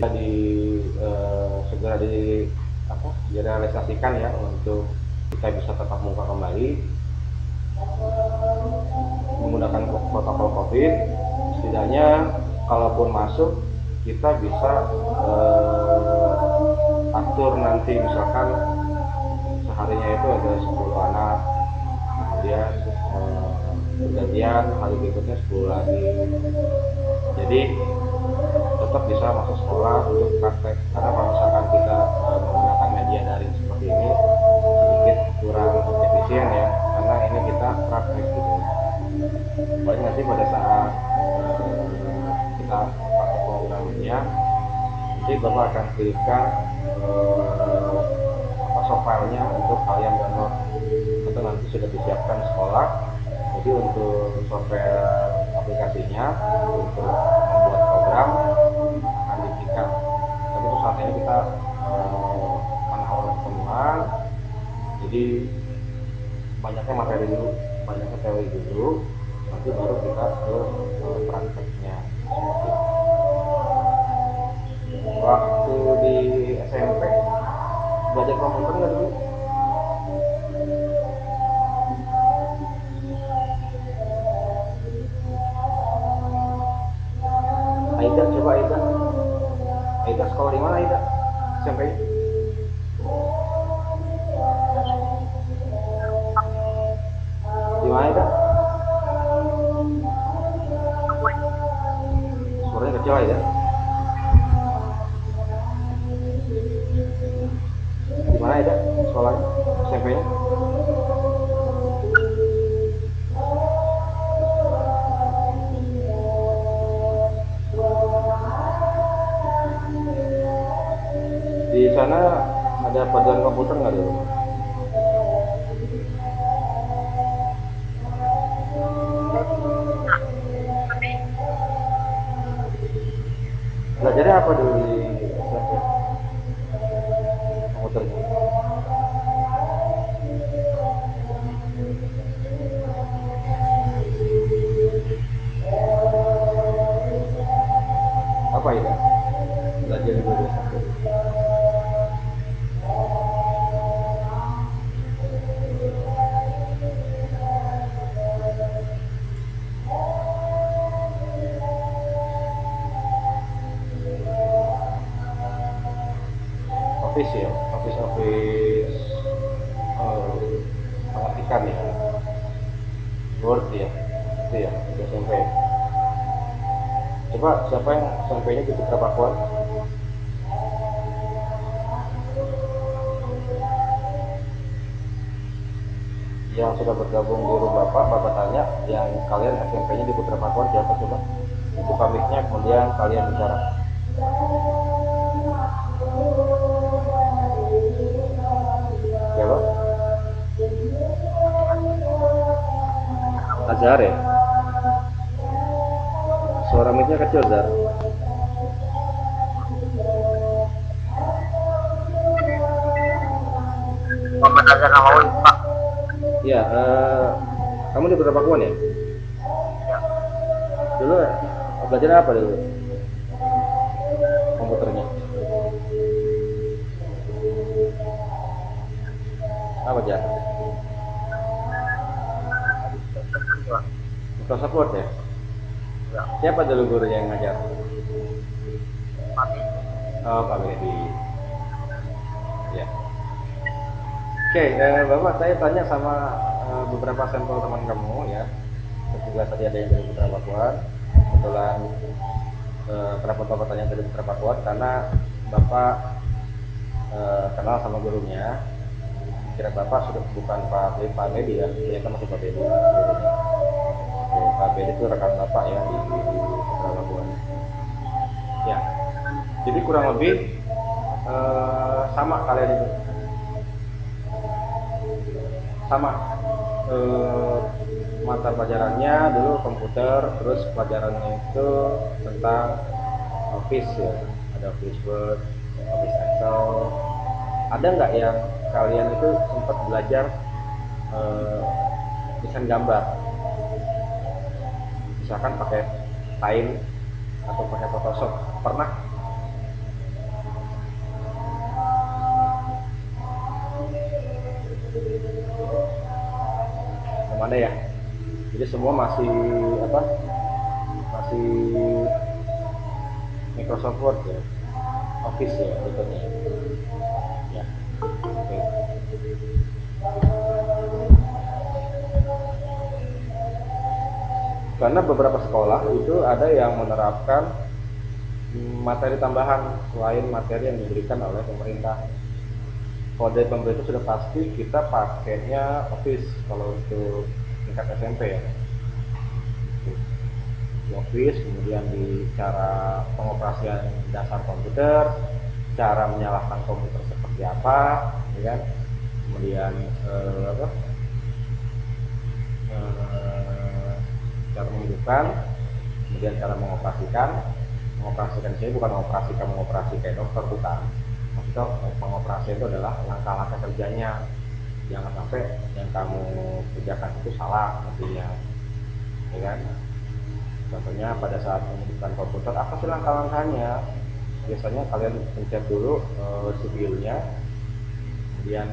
di segera direalisasikan ya, untuk kita bisa tatap muka kembali menggunakan protokol COVID. Setidaknya kalaupun masuk kita bisa atur nanti, misalkan seharinya itu ada 10 anak, kemudian bergantian hari berikutnya 10 lagi, jadi tetap bisa masuk sekolah untuk praktek. Karena kalau misalkan kita menggunakan media daring seperti ini sedikit kurang efisien ya, karena ini kita praktek gitu. Paling nanti pada saat kita pakai programnya, nanti Bapak akan kirimkan softwarenya untuk kalian download, itu nanti sudah disiapkan sekolah. Jadi untuk software aplikasinya untuk membuat program akan diberikan, tapi untuk saat ini kita karena awal pertemuan, jadi banyaknya materi dulu, banyaknya teori dulu, nanti baru kita ke prakteknya. Waktu di SMP belajar komputer nggak dulu? Aida, coba Aida. Aida sekolah di mana Aida? SMP? Di mana Aida? Suaranya kecil Aida. Di mana Aida sekolahnya? SMP-nya? Di sana ada pelajaran komputer nggak dulu? Belajarnya apa dulu di SMP komputernya? Apa ya? Belajar dulu di SMP. Office ya, office pengetikan ya, Word ya, itu ya di SMP. Coba siapa yang SMP-nya di Putra Pakuan? Yang sudah bergabung di rumah Bapak tanya, yang kalian SMP-nya di Putra Pakuan siapa coba? Buka mic-nya, kemudian kalian bicara. Siapa? Azhar ya? Suara mic-nya kecil, Zar. Muhammad Azhar Nawawi, Pak. Ya, kamu di Putra Pakuan ya? Ya. Dulu belajar apa dulu? Komputernya? Apa aja? Microsoft Word ya? Ya. Siapa dulu gurunya yang ngajar? Mati. Oh, Pak Medi. Ya. Oke, Bapak, saya tanya sama beberapa sampel teman kamu ya. Juga tadi ada yang dari Putra Pakuan. Kebetulan kenapa Bapak tanya dari Putra Pakuan? Karena Bapak kenal sama gurunya. Kira Bapak sudah bukan Pak Medi ya, ternyata masih Pak Medi gurunya. Pak Medi itu rekan Bapak ya di Putra Pakuan. Ya, jadi kurang lebih sama kalian itu. Sama mata pelajarannya dulu komputer, terus pelajarannya itu tentang Office ya, ada Office Word, Office Excel. Ada nggak yang kalian itu sempat belajar desain gambar, misalkan pakai Paint atau pakai Photoshop, pernah? ada ya. Jadi semua masih apa, masih Microsoft Word ya, Office ya betulnya ya. Oke. Karena beberapa sekolah itu ada yang menerapkan materi tambahan selain materi yang diberikan oleh pemerintah. Kalau dari pemerintah sudah pasti kita pakainya Office kalau untuk tingkat SMP ya. Di Office, kemudian di cara pengoperasian dasar komputer, cara menyalakan komputer seperti apa, ya kan? Kemudian apa? Cara menghidupkan, kemudian cara mengoperasikan. Mengoperasikan saya bukan mengoperasikan mengoperasi kayak dokter, bukan. Maksudnya pengoperasian itu adalah langkah-langkah kerjanya. Jangan sampai yang kamu kerjakan itu salah nantinya, ya kan? Contohnya pada saat menghidupkan komputer, apa sih langkah-langkahnya? Biasanya kalian pencet dulu CPU-nya, kemudian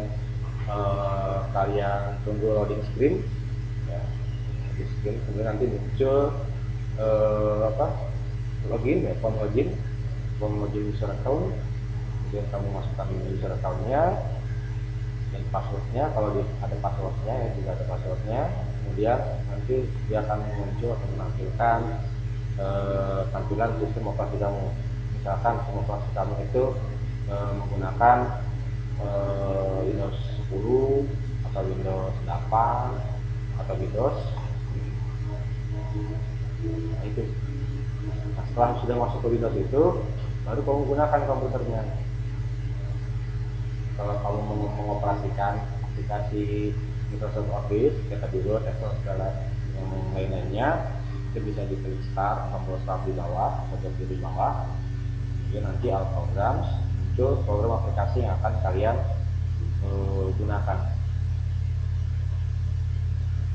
kalian tunggu loading screen, ya, loading screen, kemudian nanti muncul apa, login ya, form login user account, kemudian kamu masukkan user account-nya dan passwordnya, kalau ada passwordnya ya, juga ada passwordnya. Kemudian nanti dia akan muncul atau menampilkan tampilan sistem operasi kamu. Misalkan sistem operasi kamu itu menggunakan Windows 10 atau Windows 8 atau Windows, nah itu. Nah, setelah sudah masuk ke Windows itu, baru kamu gunakan komputernya. Kalau kamu mengoperasikan aplikasi Microsoft Office, kita dulu Excel segala yang lain-lainnya, itu bisa diklik start, tombol start di bawah atau di bawah. Jadi nanti all programs muncul program aplikasi yang akan kalian gunakan.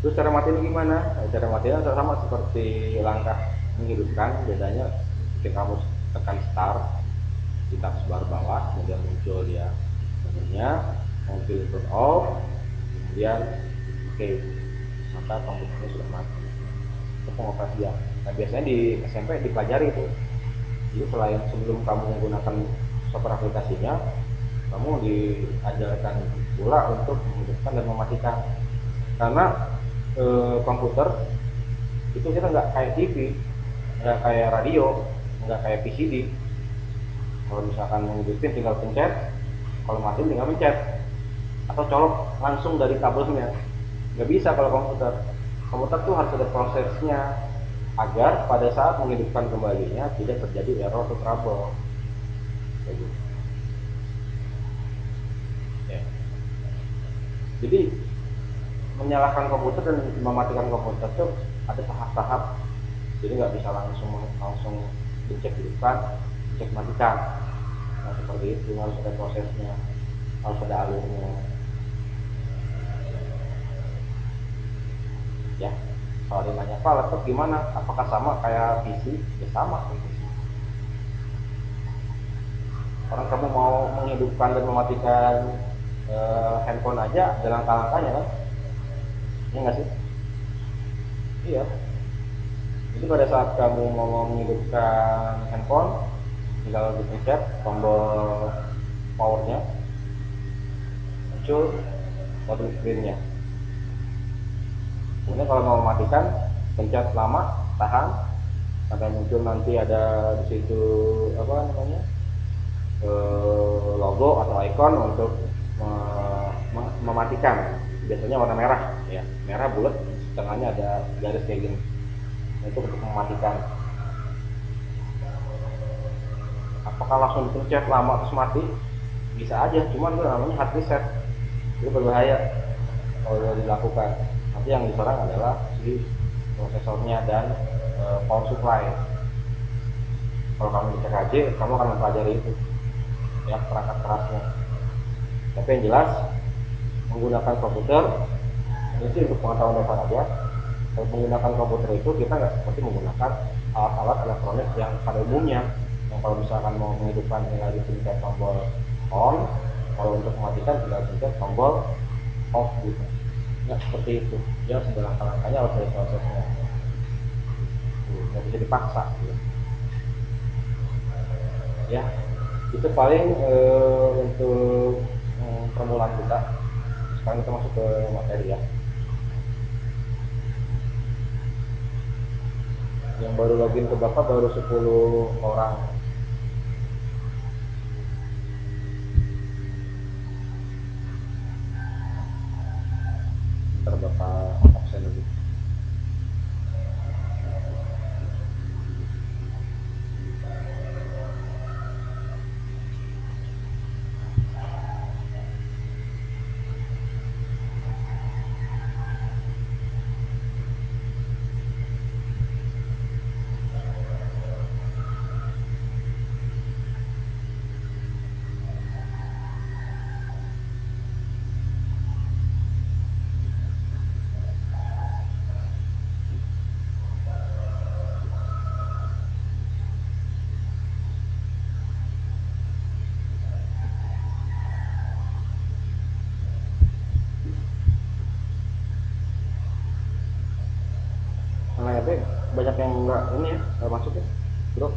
Terus cara matinya gimana? Nah, cara matinya sama seperti langkah menghidupkan. Bedanya ketika kamu tekan start di taskbar bawah, kemudian muncul dia menunya, mobil turn off, kemudian oke, maka komputernya sudah mati. Itu pengoperasian. Nah biasanya di SMP dipelajari itu. Jadi selain sebelum kamu menggunakan software aplikasinya, kamu diajarkan pula untuk menghidupkan dan mematikan. Karena komputer itu kita nggak kayak TV, nggak kayak radio, nggak kayak PCD. Kalau misalkan menghidupin tinggal pencet, kalau mati tinggal mencet atau colok langsung dari kabelnya. Nggak bisa kalau komputer. Komputer tuh harus ada prosesnya agar pada saat menghidupkan kembalinya tidak terjadi error atau trouble. Gitu. Ya. Jadi menyalakan komputer dan mematikan komputer itu ada tahap-tahap. Jadi nggak bisa langsung dicek hidupkan, dicek matikan. Nah seperti itu, harus ada prosesnya, harus ada alurnya. Ya, kalau ditanya Pak laptop gimana? Apakah sama kayak PC? Ya sama kayak PC. Orang kamu mau menghidupkan dan mematikan handphone aja, ada langkah-langkahnya kan? Iya nggak sih? Iya. Jadi pada saat kamu mau menghidupkan handphone, tinggal dipencet tombol powernya, muncul loading screen-nya. Kemudian kalau mau mematikan, pencet lama, tahan sampai muncul nanti ada di situ apa namanya, logo atau icon untuk mematikan. Biasanya warna merah ya, merah bulat, tengahnya ada garis kayak gini. Nah, itu untuk mematikan. Apakah langsung dipencet lama terus mati? Bisa aja, cuman itu namanya hard reset, itu berbahaya kalau dilakukan. Nanti yang diserang adalah si prosesornya dan power supply. Kalau kamu di CKJ, kamu akan mempelajari itu ya, perangkat kerasnya. Tapi yang jelas menggunakan komputer ini sih untuk pengetahuan dasar aja. Kalau menggunakan komputer itu kita nggak seperti menggunakan alat-alat elektronik yang pada umumnya, yang kalau misalkan mau menghidupkan tinggal dipencet tombol on, kalau untuk mematikan tinggal pencet tombol off gitu. nggak seperti itu, dia harus ada langkah-langkahnya, harus ada prosesnya, nggak bisa dipaksa gitu. Ya itu paling untuk permulaan kita. Sekarang kita masuk ke materi ya. Yang baru login ke Bapak baru 10 orang. Ntar Bapak absen dulu. Nah ya banyak yang nggak ini ya, nggak masuk ya bro.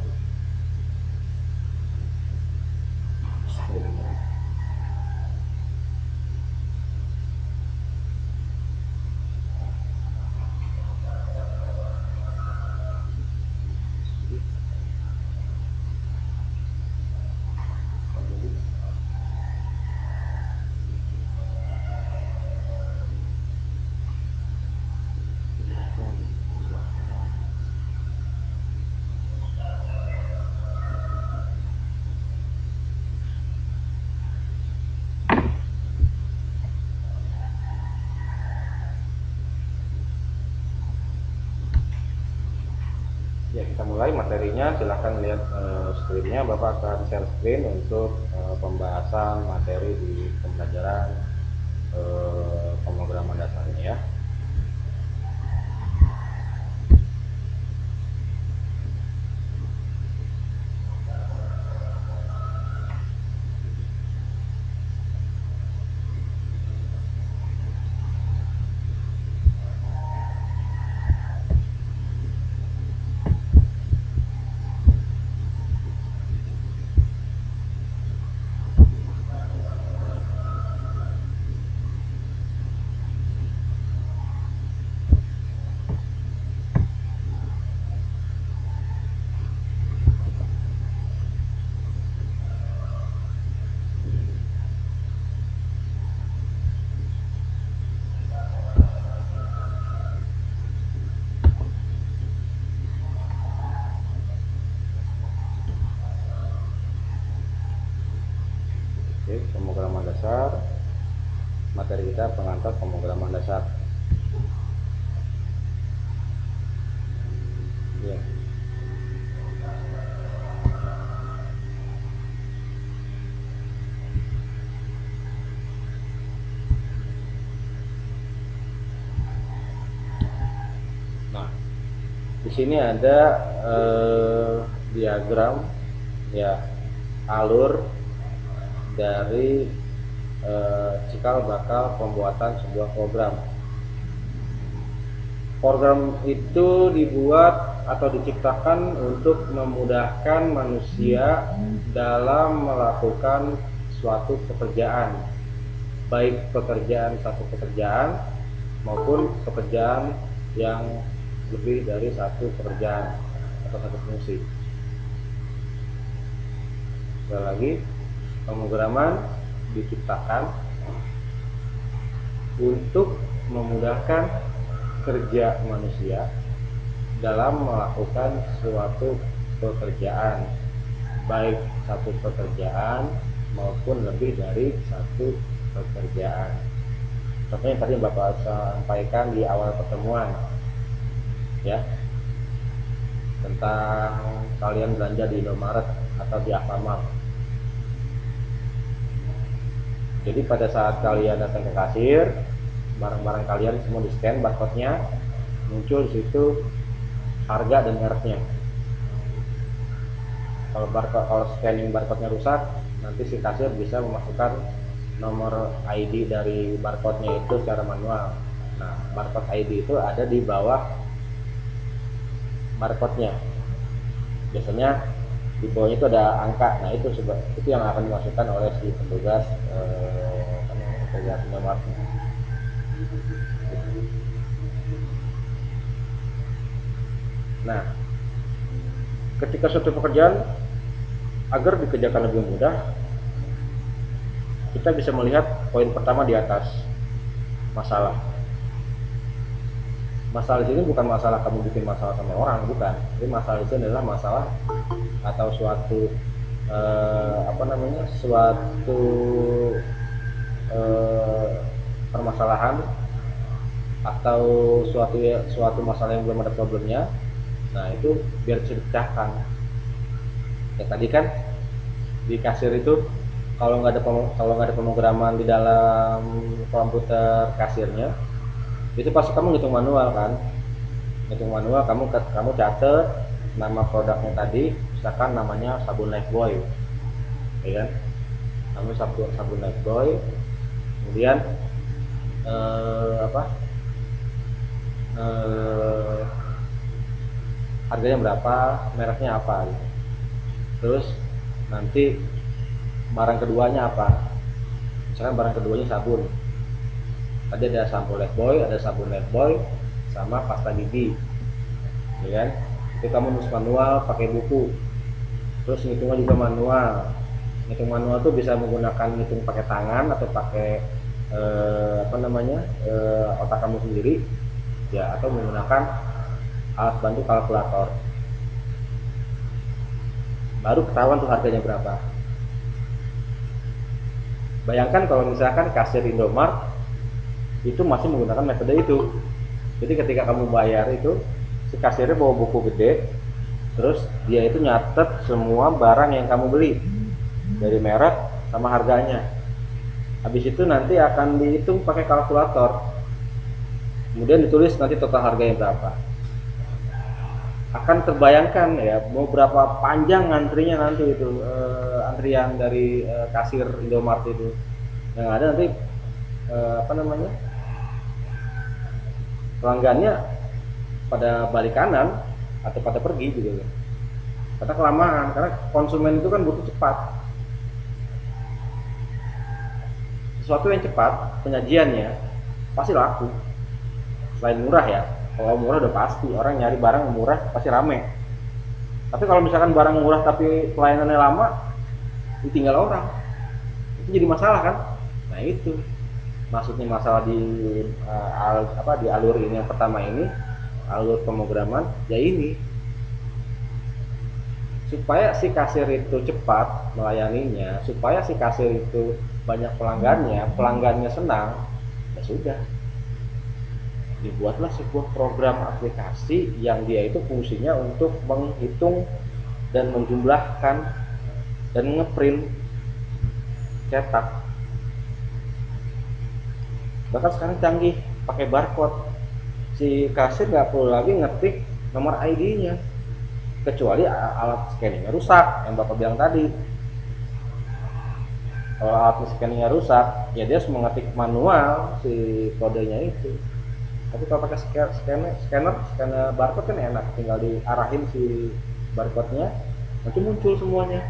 Ya kita mulai materinya, silahkan lihat screennya. Bapak akan share screen untuk pembahasan materi di pembelajaran pemrograman dasarnya ya. Oke, pemrograman dasar. Materi kita pengantar pemrograman dasar. Ya. Nah, di sini ada diagram ya, alur dari cikal bakal pembuatan sebuah program. Program itu dibuat atau diciptakan untuk memudahkan manusia dalam melakukan suatu pekerjaan, baik satu pekerjaan maupun pekerjaan yang lebih dari satu pekerjaan atau satu fungsi. Sekali lagi, pemrograman diciptakan untuk memudahkan kerja manusia dalam melakukan suatu pekerjaan, baik satu pekerjaan maupun lebih dari satu pekerjaan. Contohnya tadi Bapak sampaikan di awal pertemuan ya, tentang kalian belanja di Indomaret atau di Alfamart. Jadi pada saat kalian datang ke kasir, barang-barang kalian semua di scan barcode-nya, muncul di situ harga dan mereknya. Kalau scanning barcode-nya rusak, nanti si kasir bisa memasukkan nomor ID dari barcode-nya itu secara manual. Nah, barcode ID itu ada di bawah barcode-nya. Biasanya di bawahnya itu ada angka. Nah, itu yang akan dimasukkan oleh si petugas petugas Indomaret. Nah, ketika suatu pekerjaan agar dikerjakan lebih mudah, kita bisa melihat poin pertama di atas, masalah. Masalah di sini bukan masalah kamu bikin masalah sama orang, bukan. Jadi masalah itu adalah masalah atau suatu suatu permasalahan atau suatu masalah yang belum ada problemnya. Nah, itu biar bisa dipecahkan. Ya tadi kan di kasir itu kalau nggak ada pemrograman di dalam komputer kasirnya, itu pasti kamu ngitung manual kan. Ngitung manual, kamu catat nama produknya tadi, misalkan namanya sabun Lifebuoy, ya kan? Namanya sabun Lifebuoy. Kemudian harganya berapa, mereknya apa gitu. Terus nanti barang keduanya apa, misalkan barang keduanya sabun, tadi ada sampo Lifebuoy sama pasta gigi, ya kan? Itu kamu nulis manual pakai buku. Terus ngitungnya juga manual. Ngitung manual tuh bisa menggunakan ngitung pakai tangan atau pakai otak kamu sendiri, ya, atau menggunakan alat bantu kalkulator. Baru ketahuan tuh harganya berapa. Bayangkan kalau misalkan kasir Indomaret itu masih menggunakan metode itu. Jadi ketika kamu bayar itu, si kasirnya bawa buku gede, terus dia itu nyatet semua barang yang kamu beli dari merek sama harganya. Habis itu nanti akan dihitung pakai kalkulator, kemudian ditulis nanti total harganya berapa. Akan terbayangkan ya, mau berapa panjang antrinya nanti itu, antrian dari kasir Indomaret itu. Yang ada nanti pelanggannya pada balik kanan atau pada pergi gitu, karena kelamaan. Karena konsumen itu kan butuh cepat, sesuatu yang cepat penyajiannya pasti laku. Selain murah ya, kalau murah udah pasti orang nyari barang murah pasti rame. Tapi kalau misalkan barang murah tapi pelayanannya lama, ditinggal orang, itu jadi masalah kan. Nah, itu maksudnya masalah di alur ini yang pertama ini, alur pemrograman ya ini, supaya si kasir itu cepat melayaninya, supaya si kasir itu banyak pelanggannya senang, ya sudah, dibuatlah sebuah program aplikasi yang dia itu fungsinya untuk menghitung dan menjumlahkan dan ngeprint, cetak. Bahkan sekarang canggih, pakai barcode. Si kasir nggak perlu lagi ngetik nomor ID-nya, kecuali alat scanningnya rusak yang Bapak bilang tadi. Kalau alat scanningnya rusak, ya dia harus mengetik manual si kodenya itu. Tapi kalau pakai scanner barcode kan enak, tinggal diarahin si barcode-nya, nanti muncul semuanya.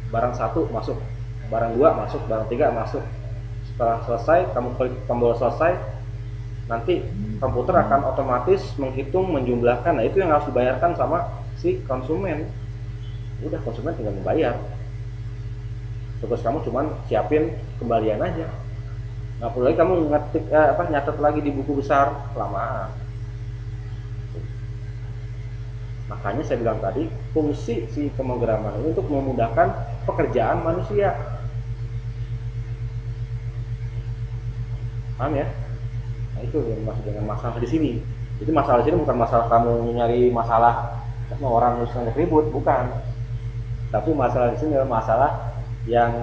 Barang 1 masuk, barang 2 masuk, barang 3 masuk. Setelah selesai, kamu klik tombol selesai, nanti komputer akan otomatis menghitung, menjumlahkan. Nah, itu yang harus dibayarkan sama si konsumen. Udah, konsumen tinggal membayar. Tugas kamu cuman siapin kembalian aja. Nggak perlu lagi kamu nyatet lagi di buku besar, kelamaan. Makanya saya bilang tadi, fungsi si pemrograman ini untuk memudahkan pekerjaan manusia. Paham ya? Nah, itu yang maksud dengan masalah di sini. Jadi masalah di sini bukan masalah kamu nyari masalah sama orang yang ribut, bukan. Tapi masalah di sini adalah masalah yang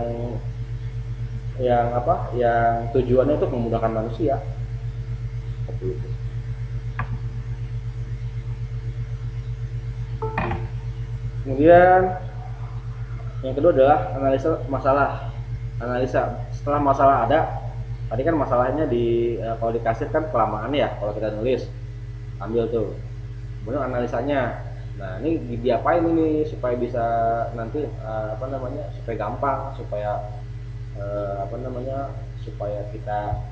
tujuannya untuk memudahkan manusia. Seperti itu. Kemudian yang kedua adalah analisa masalah. Analisa setelah masalah ada, Tadi kan masalahnya di kalau di kasir kan kelamaan ya kalau kita nulis. Ambil tuh. Kemudian analisanya. Nah, ini diapain ini supaya bisa nanti apa namanya? Supaya gampang, supaya apa namanya? Supaya kita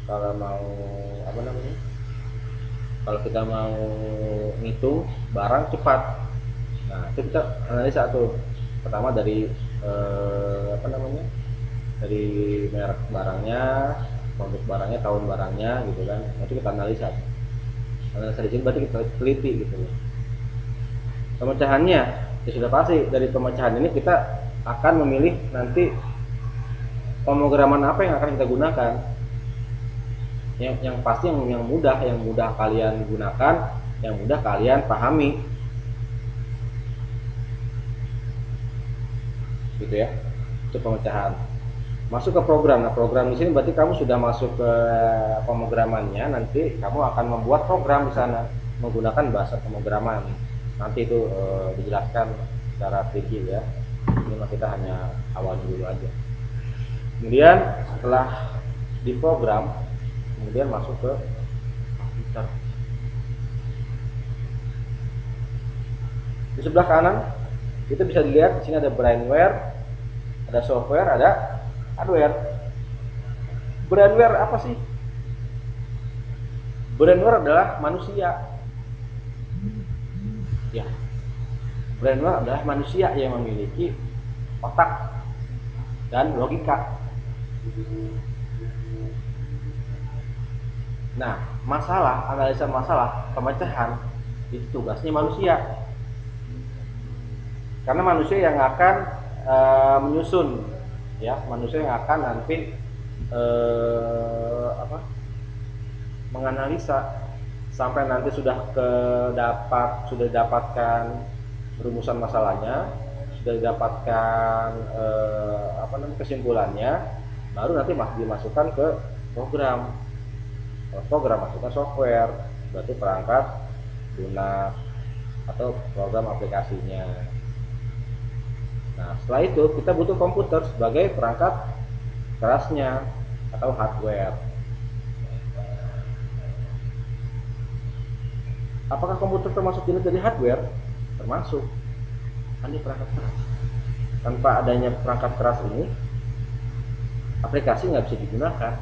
kalau mau apa namanya? Kalau kita mau ngitung barang cepat. Nah, itu kita analisa tuh. Pertama dari apa namanya? Dari merek barangnya, produk barangnya, tahun barangnya gitu kan. Nanti kita analisa. Analisa di sini berarti kita teliti gitu loh. Pemecahannya ya sudah pasti dari pemecahan ini kita akan memilih nanti pemrograman apa yang akan kita gunakan. Yang pasti yang mudah kalian gunakan, yang mudah kalian pahami. Gitu ya. Itu pemecahan. Masuk ke program. Nah, program di sini berarti kamu sudah masuk ke pemrogramannya, nanti kamu akan membuat program di sana menggunakan bahasa pemrograman. Nanti itu dijelaskan secara rinci ya. Ini kita hanya awal dulu aja. Kemudian setelah diprogram, kemudian masuk ke komputer. Di sebelah kanan itu bisa dilihat di sini ada brainware, ada software, ada hardware. Brainware apa sih? Brainware adalah manusia. Ya. Brainware adalah manusia yang memiliki otak dan logika. Nah, analisa masalah, pemecahan itu tugasnya manusia. Karena manusia yang akan menyusun, ya, manusia yang akan nanti menganalisa sampai nanti sudah dapatkan rumusan masalahnya, sudah didapatkan kesimpulannya, baru nanti dimasukkan ke program. Program masukkan software, berarti perangkat lunak atau program aplikasinya. Nah, setelah itu kita butuh komputer sebagai perangkat kerasnya atau hardware. Apakah komputer termasuk jenis dari hardware? Termasuk. Ini perangkat keras. Tanpa adanya perangkat keras ini, aplikasi nggak bisa digunakan.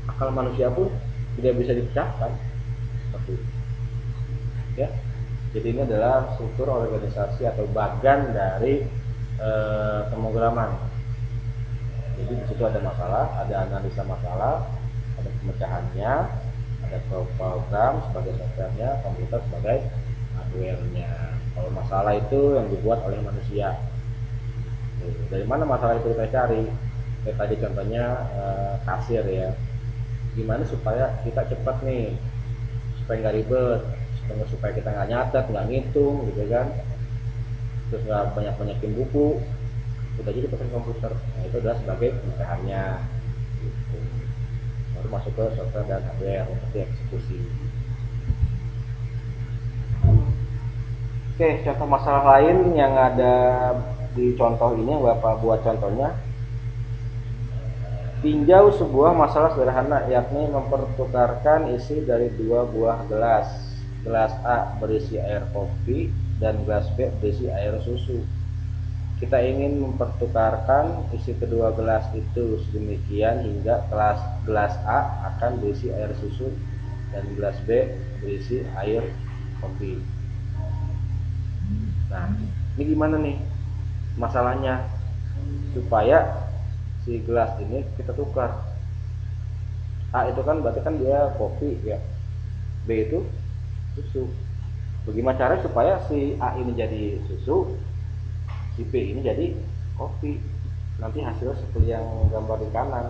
Akal manusia pun tidak bisa dipecahkan. Seperti itu. Ya. Jadi ini adalah struktur organisasi atau bagian dari pemrograman. Jadi di situ ada masalah, ada analisa masalah, ada pemecahannya, ada program sebagai softwarenya, komputer sebagai hardwarenya. Kalau masalah itu yang dibuat oleh manusia. Dari mana masalah itu kita cari? Kayak tadi contohnya kasir ya. Gimana supaya kita cepat nih, supaya nggak ribet, supaya kita nggak nyatet, nggak ngitung gitu kan, terus nggak banyakin buku, udah jadi pakai komputer. Nah, itu adalah sebagai pemecahannya gitu. Baru masuk ke software dan hardware untuk dieksekusi. Oke, contoh masalah lain yang ada di contoh ini yang Bapak buat contohnya. Tinjau sebuah masalah sederhana, yakni mempertukarkan isi dari dua buah gelas. Gelas A berisi air kopi dan gelas B berisi air susu. Kita ingin mempertukarkan isi kedua gelas itu sedemikian hingga gelas A akan berisi air susu dan gelas B berisi air kopi. Nah, ini gimana nih masalahnya supaya si gelas ini kita tukar. A itu kan berarti kan dia kopi ya, B itu susu. Bagaimana cara supaya si A ini jadi susu, si B ini jadi kopi? Nanti hasilnya seperti yang gambar di kanan.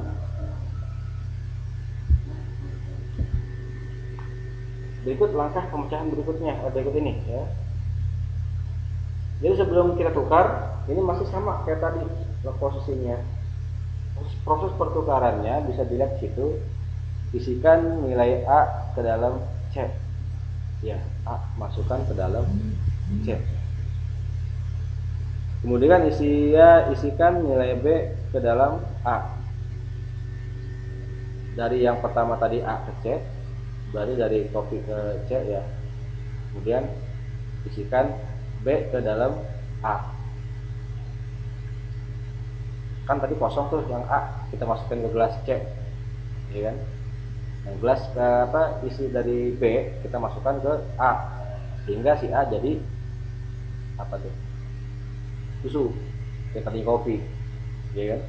Berikut langkah pemecahan berikutnya, berikut ini ya. Jadi sebelum kita tukar, ini masih sama kayak tadi posisinya. Proses pertukarannya bisa dilihat di situ. Isikan nilai A ke dalam C. Ya, A masukkan ke dalam C. Kemudian isikan nilai B ke dalam A. Dari yang pertama tadi A ke C, berarti dari kopi ke C ya. Kemudian isikan B ke dalam A. Kan tadi kosong tuh yang A, kita masukkan ke gelas C, ya kan? Nah, gelas isi dari B kita masukkan ke A, sehingga si A jadi apa tuh? Susu, kayak tadi kopi, ya kan?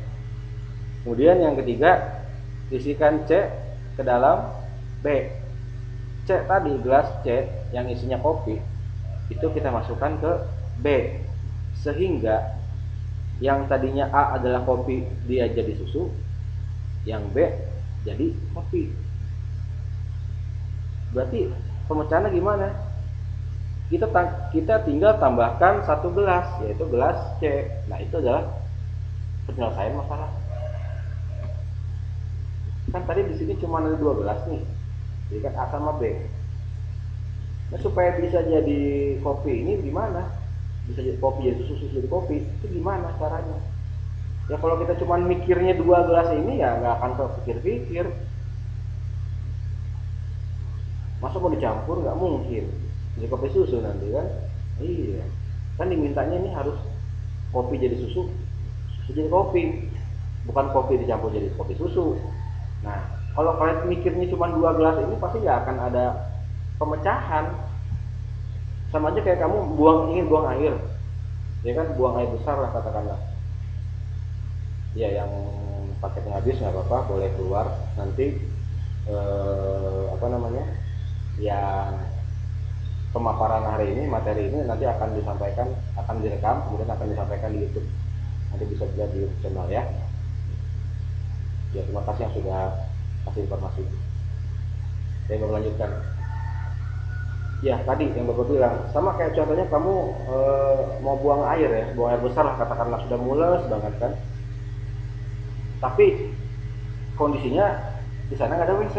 Kemudian yang ketiga, isikan C ke dalam B. C tadi gelas C yang isinya kopi itu kita masukkan ke B, sehingga yang tadinya A adalah kopi dia jadi susu, yang B jadi kopi. Berarti pemecahannya gimana? Kita tinggal tambahkan satu gelas, yaitu gelas C. Nah, itu adalah penyelesaian masalah. Kan tadi di sini cuma ada 2 gelas nih, jadi kan A sama B. Nah, supaya bisa jadi kopi ini gimana? Bisa jadi kopi, jadi susu jadi kopi, itu gimana caranya? Ya kalau kita cuma mikirnya 2 gelas ini ya nggak akan kepikir-pikir. Masa mau dicampur, nggak mungkin. Jadi kopi susu nanti kan? Iya. Kan dimintanya ini harus kopi jadi susu, susu jadi kopi. Bukan kopi dicampur jadi kopi susu. Nah, kalau kalian mikirnya cuma 2 gelas ini pasti nggak akan ada pemecahan. Sama aja kayak kamu ingin buang air. Ya kan, buang air besar lah katakanlah. Ya yang paketnya habis nggak apa-apa, boleh keluar. Nanti yang pemaparan hari ini, materi ini nanti akan disampaikan, akan direkam, kemudian akan disampaikan di YouTube. Nanti bisa dilihat di YouTube channel ya. Ya, terima kasih yang sudah kasih informasi. Saya mau melanjutkan. Ya, tadi yang Bapak bilang, sama kayak contohnya kamu mau buang air ya, buang air besar lah katakanlah, sudah mules banget kan. Tapi kondisinya di sana nggak ada WC.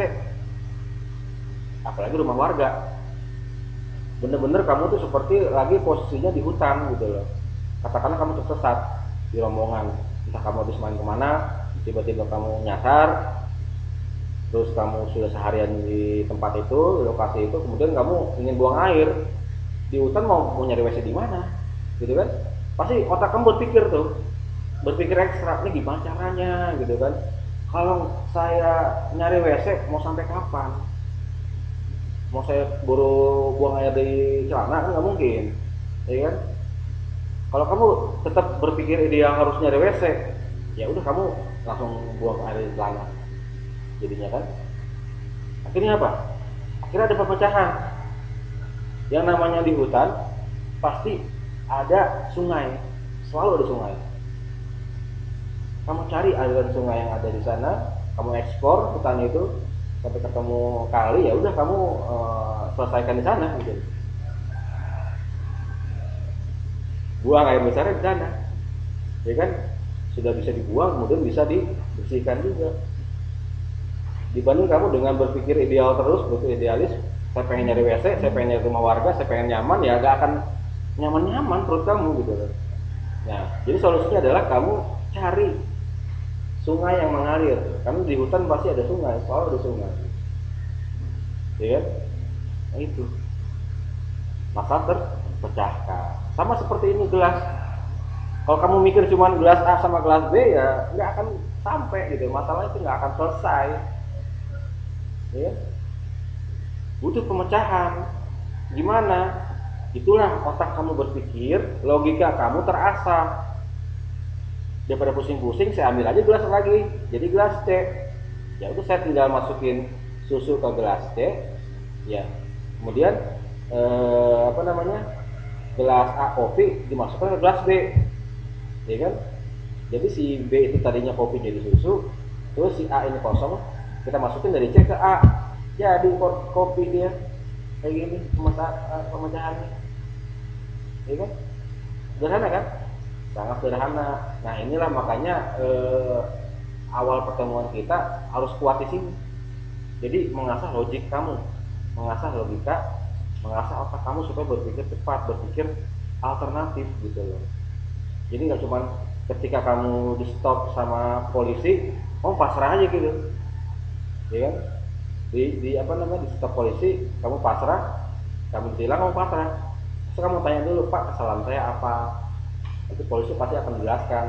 Apalagi rumah warga. Bener-bener kamu tuh seperti lagi posisinya di hutan gitu loh. Katakanlah kamu tersesat di rombongan, entah kamu habis main kemana, tiba-tiba kamu nyasar, terus kamu sudah seharian di tempat itu, di lokasi itu, kemudian kamu ingin buang air di hutan, mau nyari WC di mana, gitu kan? Pasti otak kamu berpikir ekstra, ini gimana caranya, gitu kan? Kalau saya nyari WC mau sampai kapan? Mau saya buru buang air di celana kan nggak mungkin, ya kan? Kalau kamu tetap berpikir ideal harus nyari WC, ya udah kamu langsung buang air di celana, jadinya kan. Akhirnya apa? Akhirnya ada perpecahan. Yang namanya di hutan pasti ada sungai, selalu ada sungai. Kamu cari aliran sungai yang ada di sana, kamu eksplor hutan itu sampai ketemu kali, ya udah kamu selesaikan di sana gitu. Buang air besar di sana, ya kan? Sudah bisa dibuang, kemudian bisa dibersihkan juga. Dibanding kamu dengan berpikir ideal terus, berpikir idealis, saya pengen nyari WC, saya pengen nyari rumah warga, saya pengen nyaman, ya gak akan nyaman-nyaman perut kamu gitu loh. Nah, jadi solusinya adalah kamu cari sungai yang mengalir. Karena di hutan pasti ada sungai, selalu ada sungai. Ya, nah itu. Maka terpecahkan. Sama seperti ini gelas. Kalau kamu mikir cuma gelas A sama gelas B, ya nggak akan sampai gitu. Masalah itu nggak akan selesai. Ya, butuh pemecahan. Gimana? Itulah otak kamu berpikir, logika kamu terasah. Daripada pusing-pusing, saya ambil aja gelas lagi, jadi gelas C. Ya udah, saya tinggal masukin susu ke gelas C, ya. Kemudian gelas A kopi dimasukkan ke gelas B, ya kan? Jadi si B itu tadinya kopi jadi susu, terus si A ini kosong, kita masukin dari C ke A, jadi kopi dia kayak gini pemecahannya, ya kan? Sederhana kan? Sangat sederhana. Nah, inilah makanya awal pertemuan kita harus kuat di sini. Jadi mengasah logik kamu, mengasah logika, mengasah otak kamu supaya berpikir cepat, berpikir alternatif gitu loh. Jadi nggak cuma ketika kamu di stop sama polisi, kamu pasrah aja gitu, ya kan? Di apa namanya, di stop polisi, kamu pasrah, kamu ditilang, kamu pasrah. Terus kamu tanya dulu, Pak, kesalahan saya apa? Nanti polisi pasti akan menjelaskan.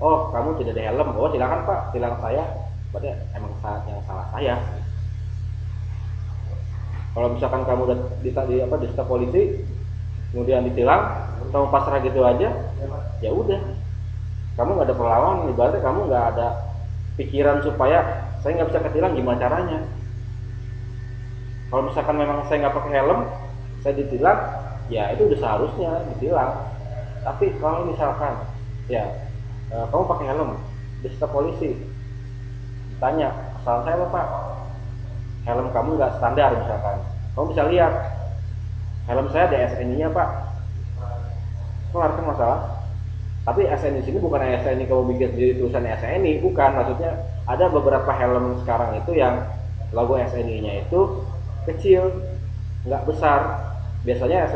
Oh, kamu tidak ada helm. Oh, silakan Pak, tilang saya. Berarti emang yang salah saya. Kalau misalkan kamu udah di stop polisi, kemudian ditilang, kamu pasrah gitu aja, ya udah, kamu nggak ada perlawanan. Ibaratnya kamu nggak ada pikiran supaya saya nggak bisa ketilang, gimana caranya. Kalau misalkan memang saya nggak pakai helm, saya ditilang, ya itu udah seharusnya ditilang. Tapi kalau misalkan ya kamu pakai helm di stop polisi, ditanya kesalahan saya apa Pak, helm kamu nggak standar misalkan, kamu bisa lihat helm saya ada SNI-nya Pak, kelar kan masalah. Tapi SNI di sini bukan SNI kamu bikin sendiri tulisan SNI, bukan. Maksudnya ada beberapa helm sekarang itu yang logo SNI-nya itu kecil, nggak besar. Biasanya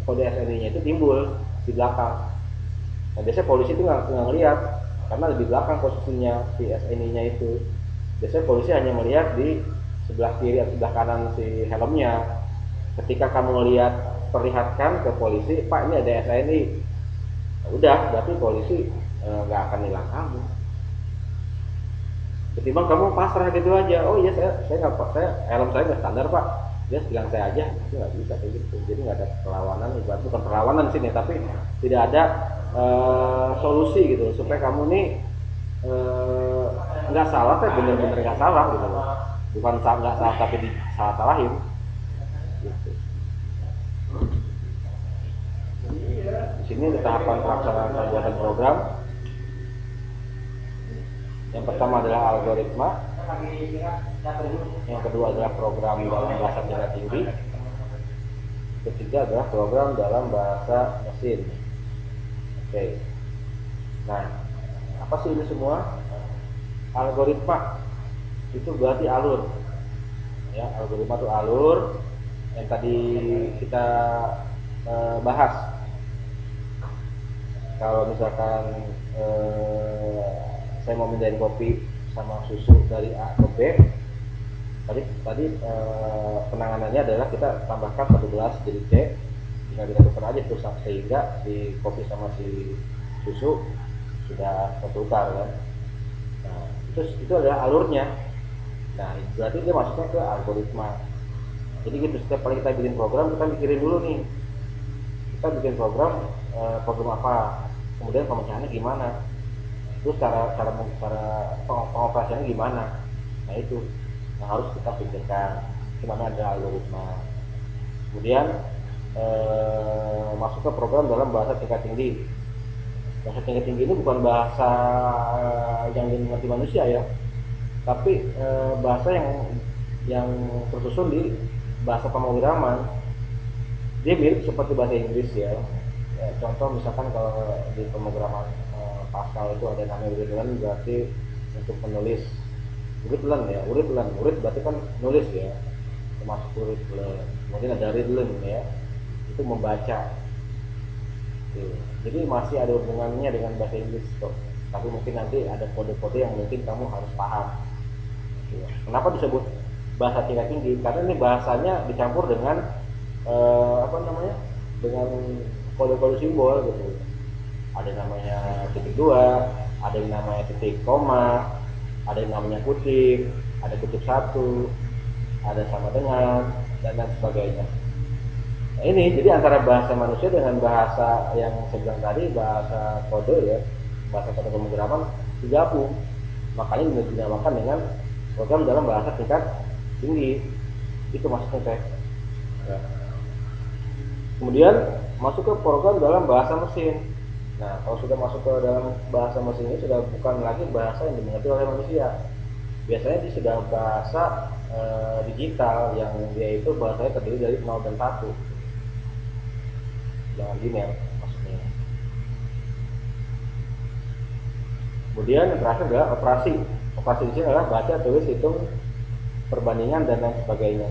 kode SNI-nya itu timbul di belakang. Nah, biasanya polisi itu nggak ngelihat karena di belakang posisinya si SNI-nya itu. Biasanya polisi hanya melihat di sebelah kiri atau sebelah kanan si helmnya. Ketika kamu lihat, perlihatkan ke polisi, Pak ini ada SNI. Udah, berarti polisi nggak akan hilang kamu. Ketimbang kamu pasrah gitu aja, oh iya saya nggak pak, saya helm saya nggak standar Pak, dia bilang saya aja, itu nggak bisa kayak gitu. Jadi nggak ada perlawanan, ibarat bukan perlawanan sini, tapi tidak ada solusi gitu supaya kamu nih nggak salah, tapi bener-bener nggak salah gitu loh. Bukan nggak salah tapi salah salahin gitu. Di sini ada tahapan pelaksanaan pembuatan program. Yang pertama adalah algoritma, yang kedua adalah program dalam bahasa tingkat tinggi, ketiga adalah program dalam bahasa mesin. Oke. Nah, apa sih ini semua? Algoritma itu berarti alur. Ya, algoritma itu alur yang tadi kita bahas. Kalau misalkan saya mau mindahin kopi sama susu dari A ke B, tadi penanganannya adalah kita tambahkan satu gelas jadi C, tinggal kita tukar aja terus sehingga si kopi sama si susu sudah tertukar kan. Nah, itu adalah alurnya. Nah, berarti dia masuknya ke algoritma. Jadi gitu, setiap kali kita bikin program, kita mikirin dulu nih, kita bikin program apa, kemudian pemecahannya gimana, terus cara pengoperasiannya gimana. Nah itu harus kita pikirkan, gimana ada algoritma. Kemudian masuk ke program dalam bahasa tingkat tinggi. Bahasa tingkat tinggi ini bukan bahasa yang dimengerti manusia ya, tapi bahasa yang tersusun di bahasa pemrograman. Dia mirip seperti bahasa Inggris ya. Contoh misalkan kalau di pemrograman Pascal itu ada namanya Urid-Learn, berarti untuk menulis Urid-Learn ya, Urid berarti kan nulis ya, termasuk Urid-Learn. Kemudian ada Read-Learn ya, itu membaca. Jadi masih ada hubungannya dengan bahasa Inggris kok, tapi mungkin nanti ada kode-kode yang mungkin kamu harus paham. Kenapa disebut bahasa tingkat tinggi? Karena ini bahasanya dicampur dengan dengan kode-kode simbol gitu. Ada namanya titik dua, ada yang namanya titik koma, ada yang namanya kutip, ada kutip satu, ada sama dengan, dan lain sebagainya. Nah, ini jadi antara bahasa manusia dengan bahasa yang saya bilang tadi, bahasa kode ya, bahasa kode pemrograman digabung. Makanya dinamakan dengan program dalam bahasa tingkat tinggi. Itu maksudnya saya. Ya. Kemudian masuk ke program dalam bahasa mesin. Nah, kalau sudah masuk ke dalam bahasa mesin ini sudah bukan lagi bahasa yang dimengerti oleh manusia. Biasanya ini sudah bahasa digital yang dia itu bahasanya terdiri dari 0 dan 1. Jangan biner maksudnya. Kemudian yang terakhir adalah operasi. Operasi di sini adalah baca, tulis, hitung, perbandingan dan lain sebagainya.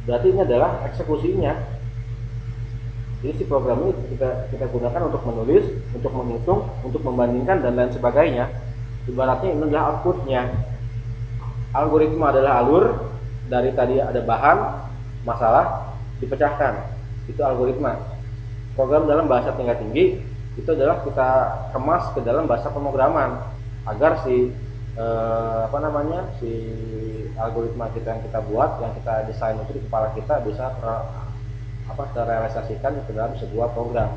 Berarti ini adalah eksekusinya. Jadi si program ini kita gunakan untuk menulis, untuk menghitung, untuk membandingkan dan lain sebagainya. Ibaratnya ini adalah outputnya. Algoritma adalah alur dari tadi ada bahan, masalah, dipecahkan. Itu algoritma. Program dalam bahasa tingkat tinggi itu adalah kita kemas ke dalam bahasa pemrograman agar si si algoritma kita yang kita buat, yang kita desain itu di kepala kita bisa terrealisasikan ke dalam sebuah program.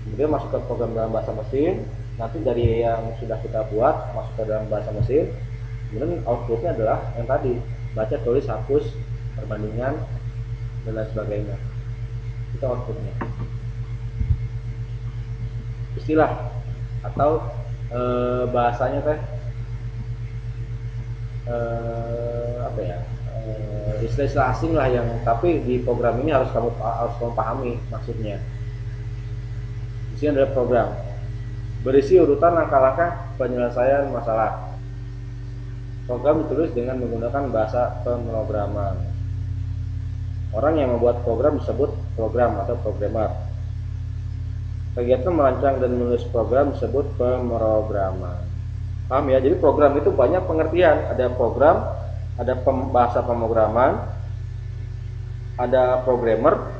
Kemudian masuk ke program dalam bahasa mesin, nanti dari yang sudah kita buat masuk ke dalam bahasa mesin, kemudian outputnya adalah yang tadi baca, tulis, hapus, perbandingan dan lain sebagainya. Itu outputnya. Istilah atau bahasanya teh istilah asing lah, yang tapi di program ini harus kamu pahami maksudnya. Di sini adalah program berisi urutan langkah-langkah penyelesaian masalah. Program ditulis dengan menggunakan bahasa pemrograman. Orang yang membuat program disebut program atau programmer. Kegiatan merancang dan menulis program disebut pemrograman. Paham ya? Jadi program itu banyak pengertian. Ada program, ada bahasa pemrograman, ada programmer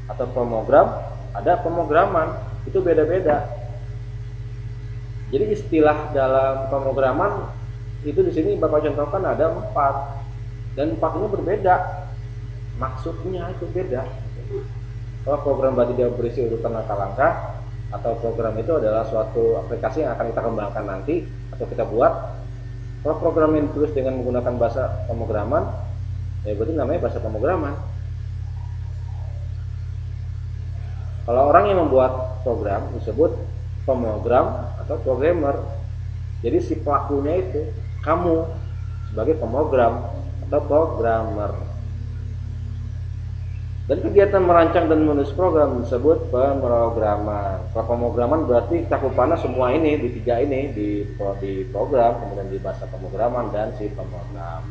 atau pemrogram, ada pemrograman. Itu beda-beda. Jadi istilah dalam pemrograman itu di sini Bapak contohkan ada 4, dan 4 ini berbeda. Maksudnya itu beda. Kalau program berarti dia berisi urutan langkah-langkah, atau program itu adalah suatu aplikasi yang akan kita kembangkan nanti atau kita buat. Kalau program yang ditulis dengan menggunakan bahasa pemrograman, ya berarti namanya bahasa pemrograman. Kalau orang yang membuat program disebut pemrogram atau programmer. Jadi si pelakunya itu kamu sebagai pemrogram atau programmer. Dan kegiatan merancang dan menulis program disebut pemrograman. Kalau pemrograman berarti cakupannya semua ini di 3 ini, di program, kemudian di bahasa pemrograman dan si pemrogram.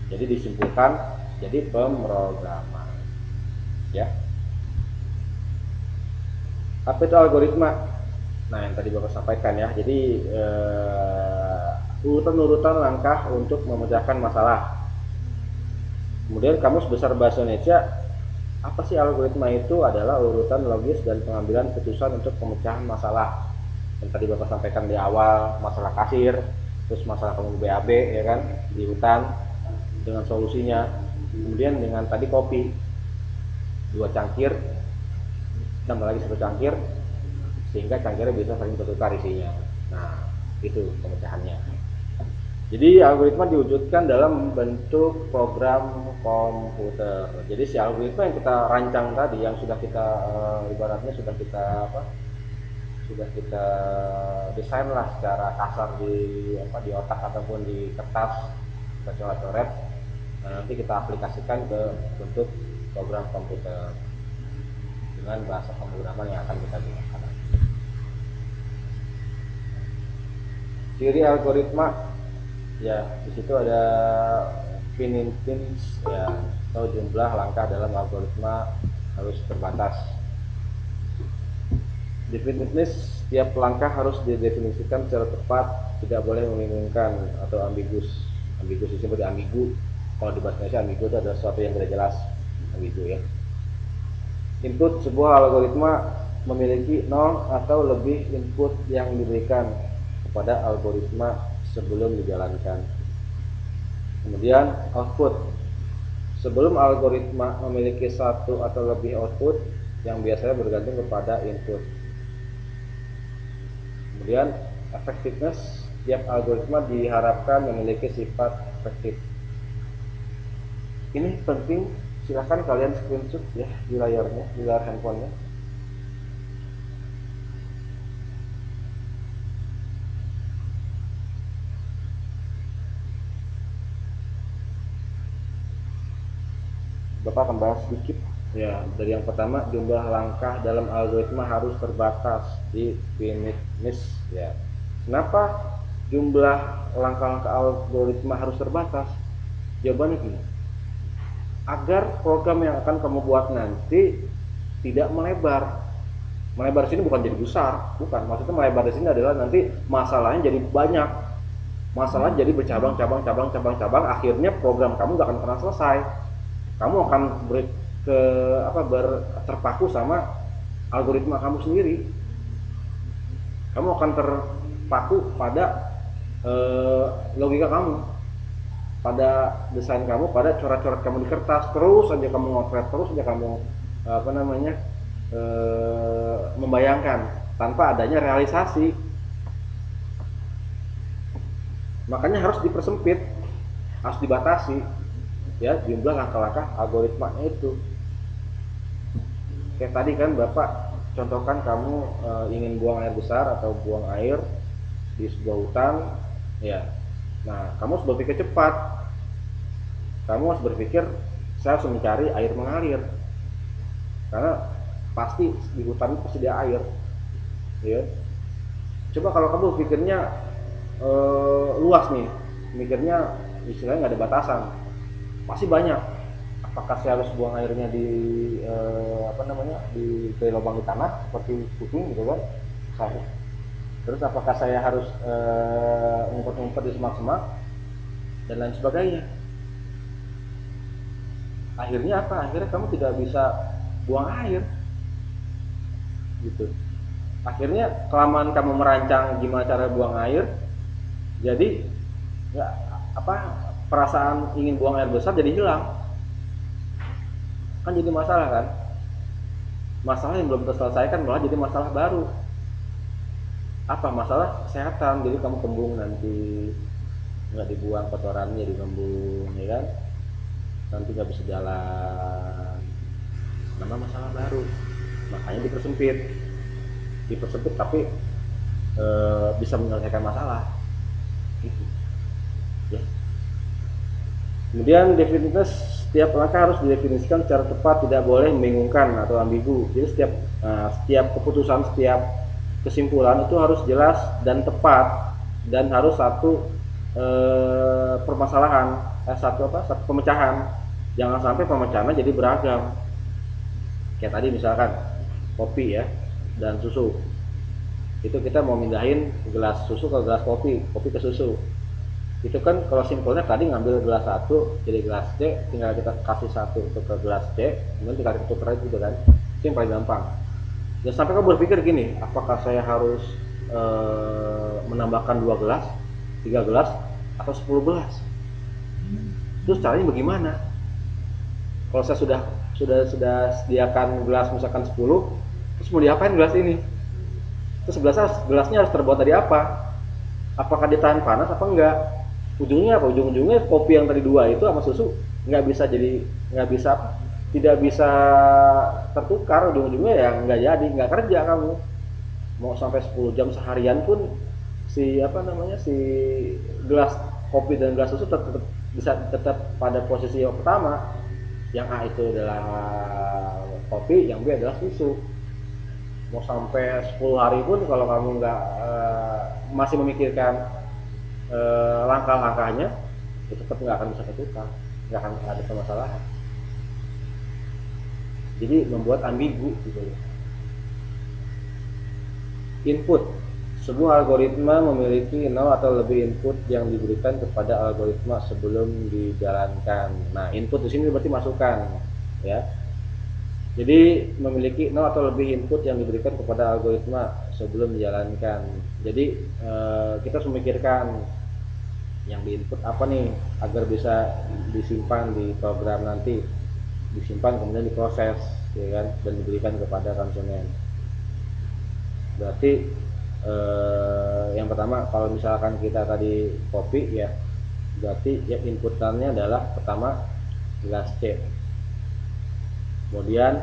Jadi disimpulkan jadi pemrograman. Ya. Apa itu algoritma? Nah, yang tadi Bapak sampaikan ya. Jadi urutan-urutan langkah untuk memecahkan masalah. Kemudian Kamus Besar Bahasa Indonesia, apa sih algoritma itu? Adalah urutan logis dan pengambilan putusan untuk pemecahan masalah. Yang tadi Bapak sampaikan di awal, masalah kasir, terus masalah kamu BAB ya kan, di hutan dengan solusinya. Kemudian dengan tadi kopi, 2 cangkir tambah lagi 1 cangkir sehingga cangkirnya bisa saling bertukar isinya. Nah, itu pemecahannya. Jadi algoritma diwujudkan dalam bentuk program komputer. Jadi si algoritma yang kita rancang tadi, yang sudah kita ibaratnya sudah kita desain lah secara kasar di otak ataupun di kertas, kita coret-coret. Nah, nanti kita aplikasikan ke bentuk program komputer dengan bahasa pemrograman yang akan kita gunakan. Ciri algoritma, ya di situ ada finitins ya, atau jumlah langkah dalam algoritma harus terbatas. Definitiveness, setiap langkah harus didefinisikan secara tepat, tidak boleh membingungkan atau ambigus. Ambigus disebut ambigu. Kalau di bahasa Indonesia ambigu itu adalah sesuatu yang tidak jelas, ambigu ya. Input, sebuah algoritma memiliki 0 atau lebih input yang diberikan kepada algoritma sebelum dijalankan. Kemudian output, sebelum algoritma memiliki 1 atau lebih output yang biasanya bergantung kepada input. Kemudian effectiveness, setiap algoritma diharapkan memiliki sifat efektif. Ini penting, silahkan kalian screenshot ya di layarnya, di layar handphonenya. Bapak akan bahas sedikit ya. Dari yang pertama, jumlah langkah dalam algoritma harus terbatas di finiteness ya. Kenapa jumlah langkah-langkah algoritma harus terbatas? Jawabannya gini, agar program yang akan kamu buat nanti tidak melebar. Melebar di sini bukan jadi besar, bukan. Maksudnya melebar di sini adalah nanti masalahnya jadi banyak. Masalah jadi bercabang-cabang, akhirnya program kamu gak akan pernah selesai. Kamu akan terpaku sama algoritma kamu sendiri. Kamu akan terpaku pada logika kamu, pada desain kamu, pada coret-coret kamu di kertas. Terus aja kamu ngotret, terus aja kamu membayangkan tanpa adanya realisasi. Makanya harus dipersempit, harus dibatasi ya jumlah langkah-langkah algoritmanya itu. Kayak tadi kan Bapak contohkan kamu ingin buang air besar atau buang air di sebuah hutan ya. Nah, kamu harus berpikir cepat. Kamu harus berpikir saya harus mencari air mengalir. Karena pasti di hutan itu pasti ada air. Ya. Coba kalau kamu pikirnya luas nih, mikirnya istilahnya nggak ada batasan, pasti banyak. Apakah saya harus buang airnya di di lubang di tanah seperti kuping gitu kan? Terus apakah saya harus ngumpet-ngumpet di semak-semak dan lain sebagainya? Akhirnya apa? Akhirnya kamu tidak bisa buang air, gitu. Akhirnya kelamaan kamu merancang gimana cara buang air, jadi perasaan ingin buang air besar jadi hilang. Kan jadi masalah kan? Masalah yang belum terselesaikan malah jadi masalah baru. Apa? Masalah kesehatan. Jadi kamu kembung nanti, nggak dibuang kotorannya di kembung, ya kan? Nanti nggak bisa jalan. Nama masalah baru. Makanya dipersempit tapi bisa menyelesaikan masalah. Gitu. Ya. Kemudian definitivitas, setiap langkah harus didefinisikan secara tepat, tidak boleh membingungkan atau ambigu. Jadi setiap keputusan, setiap kesimpulan itu harus jelas dan tepat, dan harus satu permasalahan, satu pemecahan. Jangan sampai pemecahannya jadi beragam. Kayak tadi misalkan kopi ya dan susu. Itu kita mau mindahin gelas susu ke gelas kopi ke susu. Itu kan kalau simpelnya tadi ngambil gelas satu jadi gelas C, tinggal kita kasih satu ke gelas C, kemudian tinggal kita tukar gitu kan. Itu yang paling gampang. Dan sampai kamu berpikir gini, apakah saya harus menambahkan 2 gelas, 3 gelas, atau 10 gelas? Terus caranya bagaimana? Kalau saya sudah sediakan gelas misalkan 10, terus mau diapain gelas ini? Terus gelasnya harus terbuat dari apa? Apakah ditahan panas apa enggak? Ujungnya apa? Ujung-ujungnya kopi yang tadi 2 itu sama susu tidak bisa tertukar. Ujung-ujungnya ya nggak kerja kamu. Mau sampai 10 jam seharian pun si gelas kopi dan gelas susu tetap pada posisi yang pertama. Yang A itu adalah kopi, yang B adalah susu. Mau sampai 10 hari pun kalau kamu masih memikirkan langkah-langkahnya, itu tetap nggak akan bisa tertukar, nggak akan ada permasalahan. Jadi membuat ambigu gitu ya. Input. Sebuah algoritma memiliki 0 atau lebih input yang diberikan kepada algoritma sebelum dijalankan. Nah, input di sini berarti masukan, ya. Jadi memiliki 0 atau lebih input yang diberikan kepada algoritma sebelum dijalankan. Jadi kita harus memikirkan yang diinput apa nih agar bisa disimpan di program nanti, disimpan kemudian diproses, ya kan, dan diberikan kepada konsumen. Berarti yang pertama kalau misalkan kita tadi kopi ya, berarti ya inputannya adalah pertama gelas C, kemudian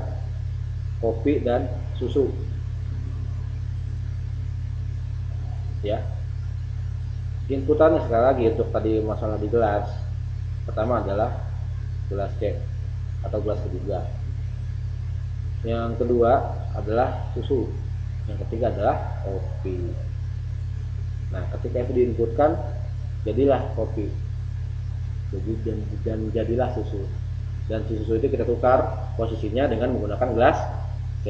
kopi dan susu ya. Inputannya sekali lagi untuk tadi masalah di gelas, pertama adalah gelas C atau gelas ketiga, yang kedua dan susu, yang ketiga adalah kopi. Nah, ketika itu diinputkan, jadilah kopi, dan jadilah susu. dan si susu itu kita tukar posisinya dengan menggunakan gelas C,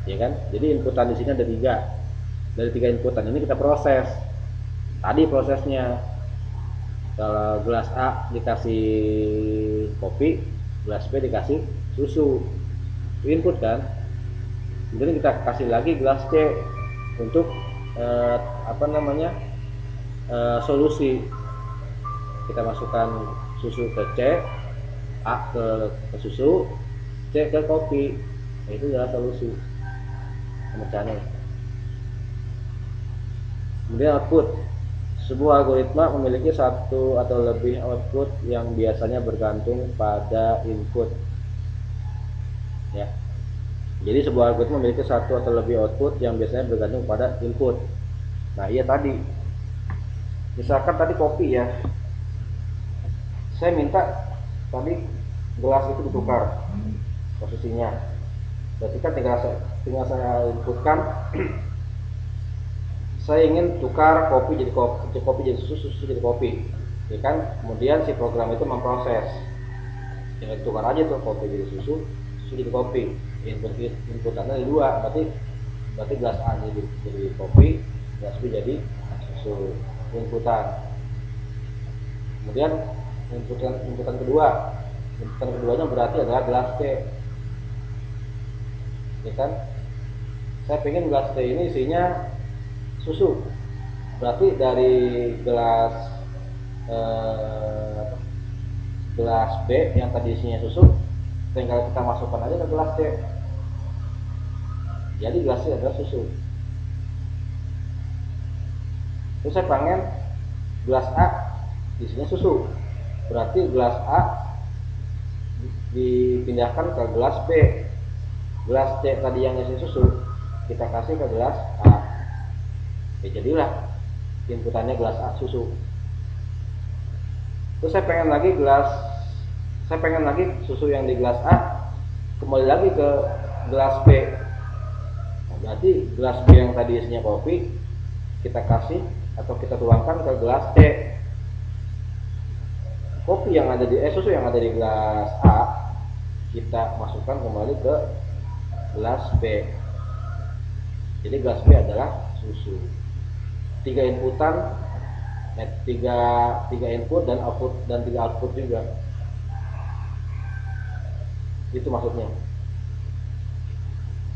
ya kan? Jadi inputan di sini ada 3. Dari 3 inputan ini kita proses. Tadi prosesnya, kalau gelas A dikasih kopi, gelas B dikasih susu, input kan. Kemudian kita kasih lagi gelas C untuk apa namanya, solusi. Kita masukkan susu ke C, A ke susu, C ke kopi. Nah, itu adalah solusi pemecahannya. Kemudian output. Sebuah algoritma memiliki satu atau lebih output yang biasanya bergantung pada input. Ya. Jadi sebuah algoritma memiliki satu atau lebih output yang biasanya bergantung pada input. Nah, iya tadi. Misalkan tadi kopi ya. Saya minta tadi gelas itu ditukar posisinya. Berarti kan tinggal saya inputkan saya ingin tukar kopi jadi susu, susu jadi kopi, ya kan? Kemudian si program itu memproses, tinggal tukar aja tuh kopi jadi susu, susu jadi kopi. Inputannya ada 2, berarti gelas A jadi kopi, gelas B jadi susu. Inputan. Kemudian inputan keduanya berarti adalah gelas C, ya kan? Saya pengen gelas C ini isinya susu, berarti dari gelas B yang tadi isinya susu tinggal kita masukkan aja ke gelas C, jadi gelas C adalah susu. Terus saya pengen gelas A isinya susu, berarti gelas A dipindahkan ke gelas B, gelas C tadi yang isi susu kita kasih ke gelas A, ya jadilah inputannya gelas A susu. Terus saya pengen lagi susu yang di gelas A kembali lagi ke gelas B. Nah, berarti gelas B yang tadi isinya kopi kita kasih atau kita tuangkan ke gelas C. Kopi yang ada di susu yang ada di gelas A kita masukkan kembali ke gelas B. Jadi gelas B adalah susu. 3 inputan, 3 input dan output dan 3 output juga. Itu maksudnya.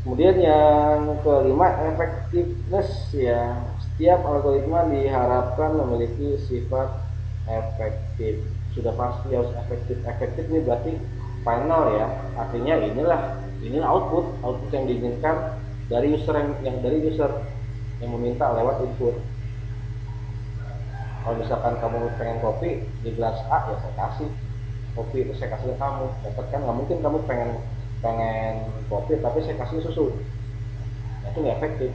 Kemudian yang kelima, effectiveness ya. Setiap algoritma diharapkan memiliki sifat efektif. Sudah pasti harus efektif. Efektif ini berarti final ya. Artinya inilah output yang diinginkan dari user yang meminta lewat input. Kalau misalkan kamu pengen kopi di gelas A, ya saya kasih kopi, itu saya kasih ke kamu. Dapat kan? Nggak mungkin kamu pengen kopi tapi saya kasih susu. Nah, itu nggak efektif.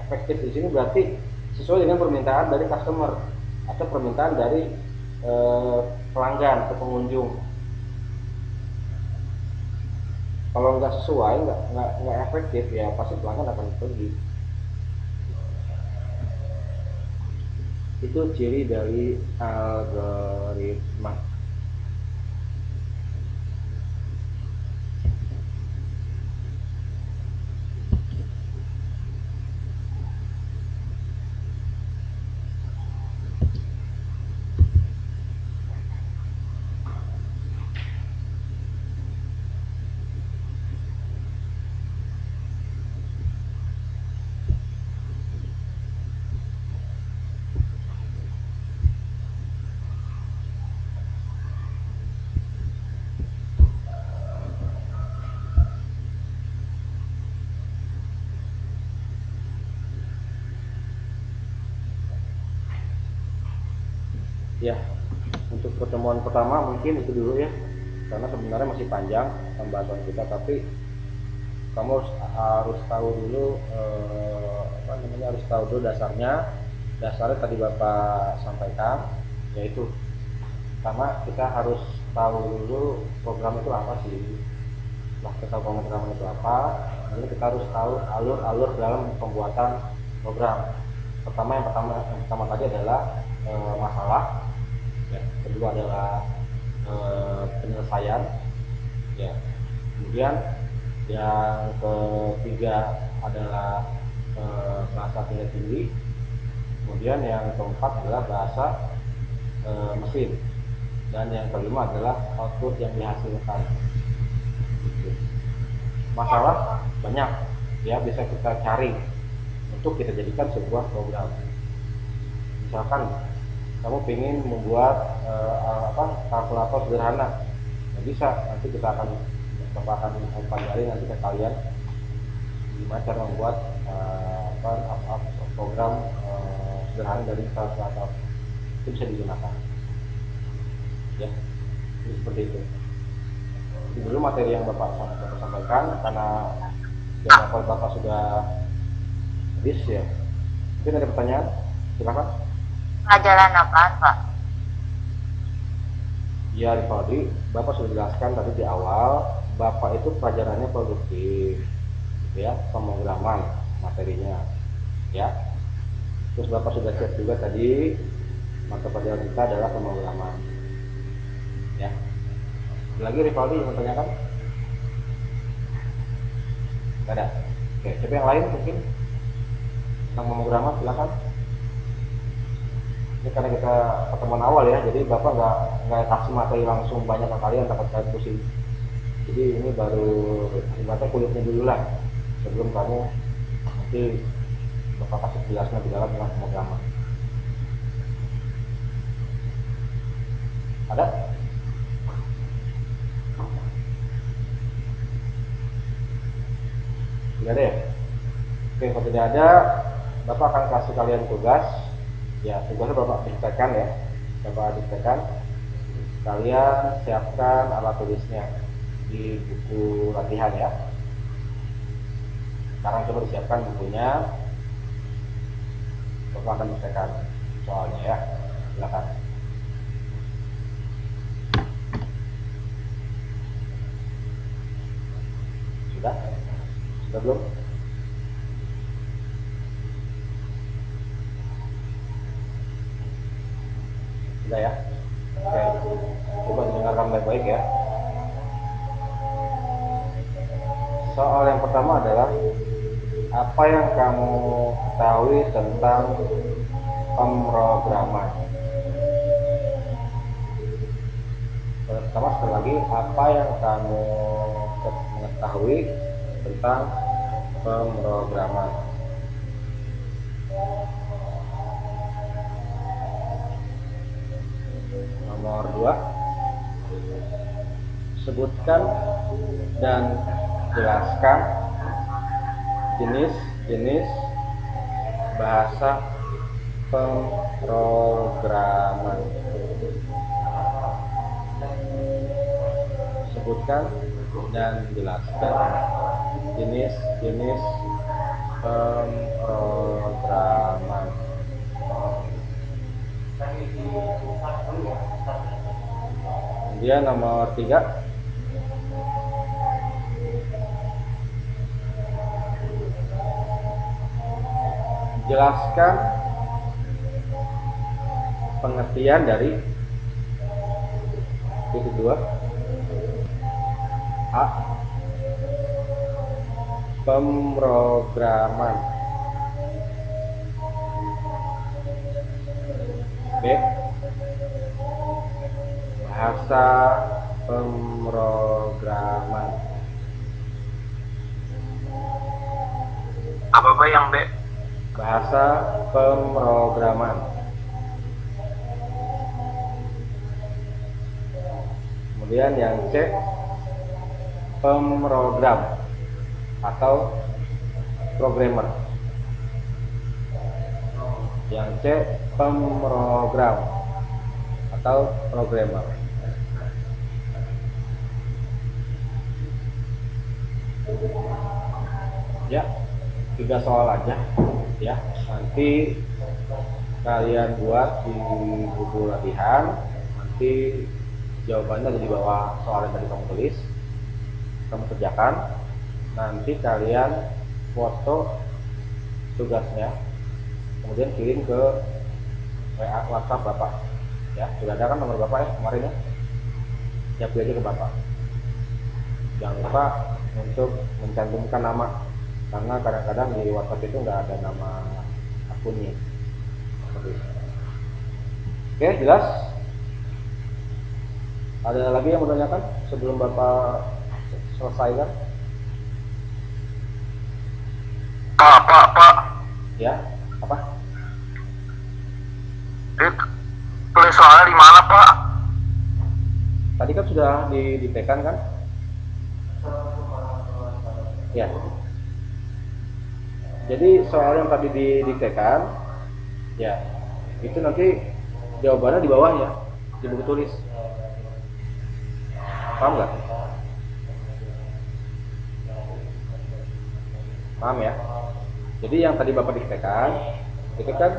Efektif di sini berarti sesuai dengan permintaan dari customer atau permintaan dari pelanggan atau pengunjung. Kalau nggak sesuai, nggak efektif, ya pasti pelanggan akan pergi. Itu ciri dari algoritma. Ya, untuk pertemuan pertama mungkin itu dulu ya, karena sebenarnya masih panjang pembahasan kita, tapi kamu harus tahu dulu harus tahu dulu dasarnya tadi Bapak sampaikan, yaitu pertama kita harus tahu dulu program itu apa sih. Setelah kita tahu program itu apa, kemudian kita harus tahu alur-alur dalam pembuatan program. Yang pertama tadi adalah masalah, ya. Kedua adalah penyelesaian ya. Kemudian yang ketiga adalah bahasa tinggi. Kemudian yang keempat adalah bahasa mesin, dan yang kelima adalah output yang dihasilkan. Masalah banyak ya, bisa kita cari untuk kita jadikan sebuah program. Misalkan kamu ingin membuat kalkulator sederhana, nah, bisa, nanti kita akan pelajari nanti ke kalian gimana cara membuat program sederhana dari kalkulator. Itu bisa digunakan ya. Jadi seperti itu. Ini dulu materi yang Bapak sampaikan, karena jam Bapak sudah habis ya. Mungkin ada pertanyaan, silakan. Pelajaran apaan, Pak? Ya Rivaldi, Bapak sudah jelaskan tadi di awal, Bapak itu pelajarannya produktif ya, pemrograman materinya ya. Terus Bapak sudah cek juga tadi mata pelajaran kita adalah pemrograman ya. Lagi Rivaldi yang menanyakan? Tidak ada. Oke, coba yang lain mungkin tentang pemrograman, silakan. Ini karena kita pertemuan awal ya, jadi Bapak nggak kasih materi langsung banyak ke kalian, takut kalian pusing. Jadi ini baru ibaratnya kulitnya dulu lah, sebelum kamu nanti Bapak kasih jelasnya di dalam tentang pemrograman. Ada? Tidak ada ya? Oke, kalau tidak ada, Bapak akan kasih kalian tugas. Ya, tugasnya Bapak diktekan ya. Bapak diktekan. Kalian siapkan alat tulisnya di buku latihan ya. Sekarang coba disiapkan bukunya. Bapak akan diktekan soalnya ya. Silakan. Sudah? Sudah belum? Sudah ya? Oke, coba dengarkan baik-baik ya. Soal yang pertama adalah, apa yang kamu ketahui tentang pemrograman? Pertama, sekali lagi, apa yang kamu mengetahui tentang pemrograman? Nomor 2, sebutkan dan jelaskan jenis-jenis bahasa pemrograman. Sebutkan dan jelaskan jenis-jenis pemrograman. Kemudian nomor 3, jelaskan pengertian dari titik 2 A. Pemrograman. B. Bahasa pemrograman. Apa yang B? Bahasa pemrograman. Kemudian yang C, pemrogram atau programmer. Yang C, pemrogram atau programmer. Ya, 3 soal aja ya, nanti kalian buat di buku latihan, nanti jawabannya ada di bawah soal yang tadi kamu tulis, kamu kerjakan, nanti kalian foto tugasnya, kemudian kirim ke WA WhatsApp Bapak ya. Sudah ada kan nomor Bapak ya kemarin ya? japri aja ke Bapak. Jangan lupa untuk mencantumkan nama, karena kadang-kadang di WhatsApp itu nggak ada nama akunnya. Seperti itu. Oke, jelas? Ada lagi yang mau tanyakan sebelum Bapak selesaikan? Pak. Ya, apa? Tulis soalnya di mana, Pak? Tadi kan sudah ditekan kan? Ya. Jadi soal yang tadi ditekan, ya, itu nanti jawabannya di bawahnya, di buku tulis. Paham nggak? Paham ya? Jadi yang tadi Bapak diktekan, itu kan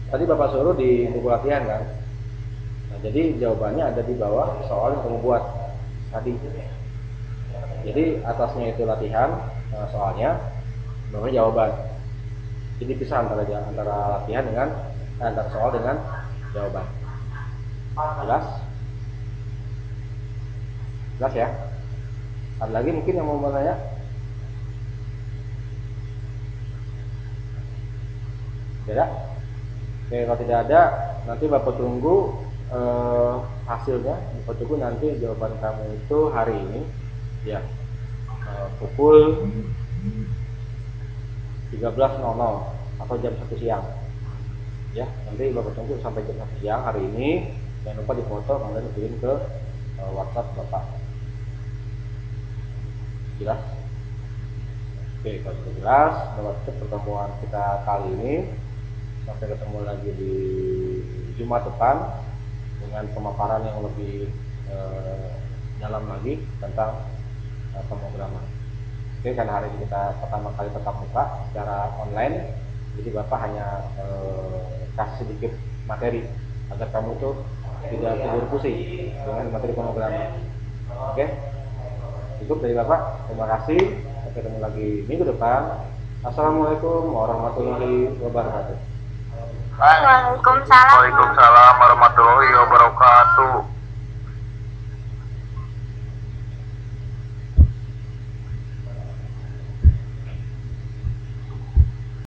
tadi Bapak suruh di buku latihan kan? Nah, jadi jawabannya ada di bawah soal yang kamu buat tadi. Jadi atasnya itu latihan soalnya, bawahnya jawaban. Jadi bisa antara latihan dengan antara soal dengan jawaban. Jelas? Jelas ya? Ada lagi mungkin yang mau bertanya? Tidak? Oke, kalau tidak ada, nanti Bapak tunggu hasilnya. Bapak tunggu nanti jawaban kamu itu hari ini, ya, pukul 13.00 atau jam 1 siang. Ya, nanti Bapak tunggu sampai jam 1 siang hari ini. Jangan lupa difoto kemudian dikirim ke WhatsApp Bapak. Jelas? Oke, kalau sudah jelas, lewat pertemuan kita kali ini. Sampai ketemu lagi di Jumat depan dengan pemaparan yang lebih dalam lagi tentang pemrograman. Oke, karena hari ini kita pertama kali tetap muka secara online, jadi Bapak hanya kasih sedikit materi agar kamu tuh tidak tidur pusing dengan materi pemrograman. Oke, cukup dari Bapak. Terima kasih. Sampai ketemu lagi minggu depan. Assalamualaikum warahmatullahi wabarakatuh. Waalaikumsalam. Waalaikumsalam warahmatullahi wabarakatuh.